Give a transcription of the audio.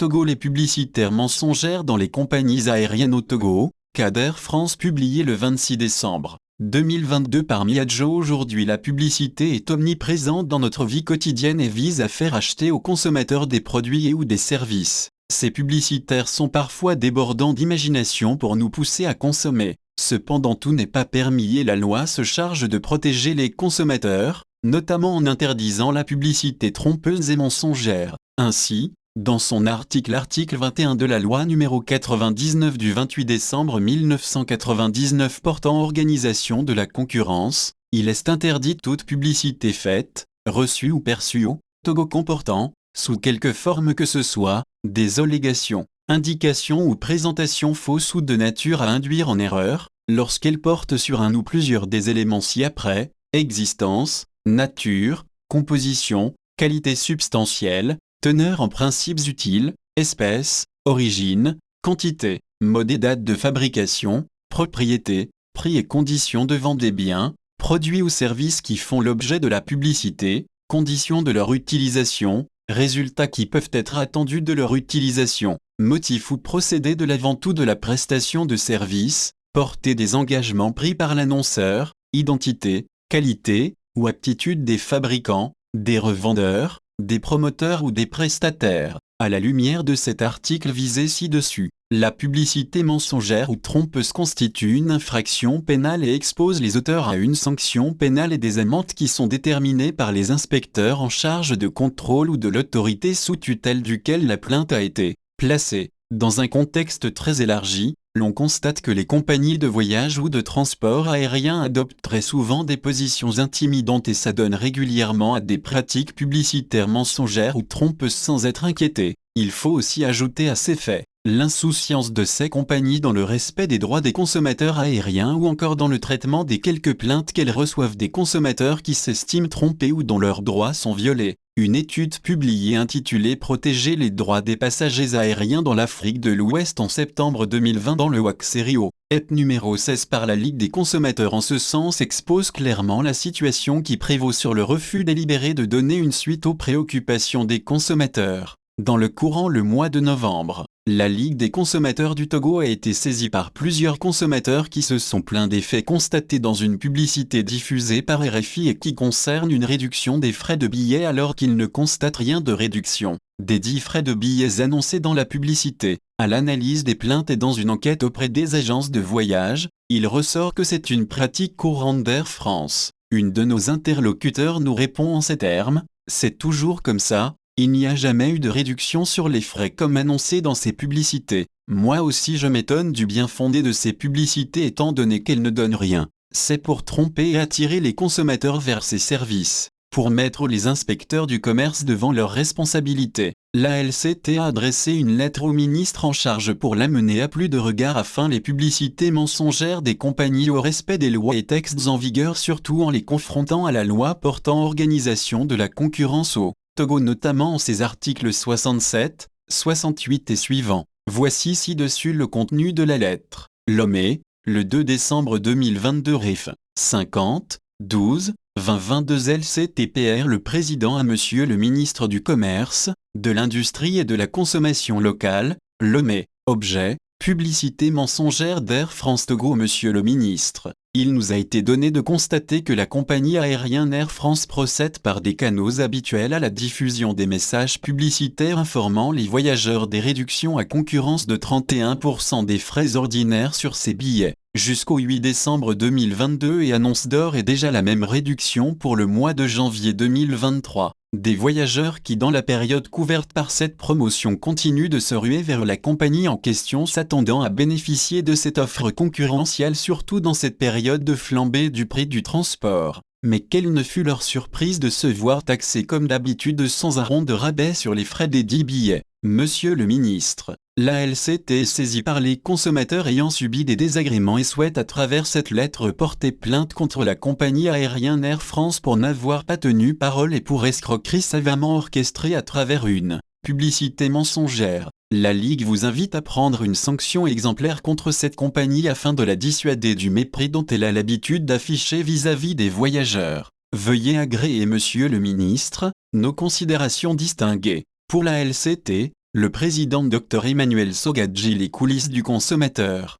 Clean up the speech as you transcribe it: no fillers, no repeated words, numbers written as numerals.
Togo. Les publicitaires mensongères dans les compagnies aériennes au Togo, cas d'Air France publié le 26 décembre 2022 par Miadjo. Aujourd'hui, la publicité est omniprésente dans notre vie quotidienne et vise à faire acheter aux consommateurs des produits et ou des services. Ces publicitaires sont parfois débordants d'imagination pour nous pousser à consommer. Cependant, tout n'est pas permis et la loi se charge de protéger les consommateurs, notamment en interdisant la publicité trompeuse et mensongère. Ainsi, dans son article 21 de la loi numéro 99 du 28 décembre 1999 portant organisation de la concurrence, il est interdit toute publicité faite, reçue ou perçue au Togo comportant, sous quelque forme que ce soit, des allégations, indications ou présentations fausses ou de nature à induire en erreur, lorsqu'elles portent sur un ou plusieurs des éléments ci-après: existence, nature, composition, qualité substantielle, teneur en principes utiles, espèce, origine, quantité, mode et date de fabrication, propriété, prix et conditions de vente des biens, produits ou services qui font l'objet de la publicité, conditions de leur utilisation, résultats qui peuvent être attendus de leur utilisation, motifs ou procédés de la vente ou de la prestation de services, portée des engagements pris par l'annonceur, identité, qualité ou aptitude des fabricants, des revendeurs, des promoteurs ou des prestataires. À la lumière de cet article visé ci-dessus, la publicité mensongère ou trompeuse constitue une infraction pénale et expose les auteurs à une sanction pénale et des amendes qui sont déterminées par les inspecteurs en charge de contrôle ou de l'autorité sous tutelle duquel la plainte a été placée. Dans un contexte très élargi, l'on constate que les compagnies de voyage ou de transport aérien adoptent très souvent des positions intimidantes et s'adonnent régulièrement à des pratiques publicitaires mensongères ou trompeuses sans être inquiétées. Il faut aussi ajouter à ces faits l'insouciance de ces compagnies dans le respect des droits des consommateurs aériens ou encore dans le traitement des quelques plaintes qu'elles reçoivent des consommateurs qui s'estiment trompés ou dont leurs droits sont violés. Une étude publiée intitulée « Protéger les droits des passagers aériens dans l'Afrique de l'Ouest » en septembre 2020 dans le WAC Serio, EP numéro 16 par la Ligue des consommateurs en ce sens expose clairement la situation qui prévaut sur le refus délibéré de donner une suite aux préoccupations des consommateurs. Dans le mois de novembre, la Ligue des consommateurs du Togo a été saisie par plusieurs consommateurs qui se sont plaints des faits constatés dans une publicité diffusée par RFI et qui concerne une réduction des frais de billets alors qu'ils ne constatent rien de réduction des 10 frais de billets annoncés dans la publicité. À l'analyse des plaintes et dans une enquête auprès des agences de voyage, il ressort que c'est une pratique courante d'Air France. Une de nos interlocuteurs nous répond en ces termes: « C'est toujours comme ça. Il n'y a jamais eu de réduction sur les frais comme annoncé dans ces publicités. Moi aussi je m'étonne du bien fondé de ces publicités étant donné qu'elles ne donnent rien. C'est pour tromper et attirer les consommateurs vers ces services, pour mettre les inspecteurs du commerce devant leurs responsabilités. » La LCT a adressé une lettre au ministre en charge pour l'amener à plus de regard afin les publicités mensongères des compagnies au respect des lois et textes en vigueur, surtout en les confrontant à la loi portant organisation de la concurrence au Togo, notamment en ses articles 67, 68 et suivants. Voici ci-dessus le contenu de la lettre. Lomé, le 2 décembre 2022 Ref. 50, 12, 2022 LCTPR. Le président à Monsieur le ministre du Commerce, de l'Industrie et de la Consommation locale, Lomé. Objet: publicité mensongère d'Air France Togo. Monsieur le ministre, il nous a été donné de constater que la compagnie aérienne Air France procède par des canaux habituels à la diffusion des messages publicitaires informant les voyageurs des réductions à concurrence de 31% des frais ordinaires sur ses billets, jusqu'au 8 décembre 2022 et annonce d'ores et déjà la même réduction pour le mois de janvier 2023. Des voyageurs qui dans la période couverte par cette promotion continuent de se ruer vers la compagnie en question s'attendant à bénéficier de cette offre concurrentielle surtout dans cette période de flambée du prix du transport. Mais quelle ne fut leur surprise de se voir taxés comme d'habitude sans un rond de rabais sur les frais des 10 billets. Monsieur le ministre, la LCT est saisie par les consommateurs ayant subi des désagréments et souhaite à travers cette lettre porter plainte contre la compagnie aérienne Air France pour n'avoir pas tenu parole et pour escroquerie savamment orchestrée à travers une publicité mensongère. La Ligue vous invite à prendre une sanction exemplaire contre cette compagnie afin de la dissuader du mépris dont elle a l'habitude d'afficher vis-à-vis des voyageurs. Veuillez agréer, Monsieur le ministre, nos considérations distinguées. Pour la LCT, Le président Dr Emmanuel Sogadji. Les coulisses du consommateur.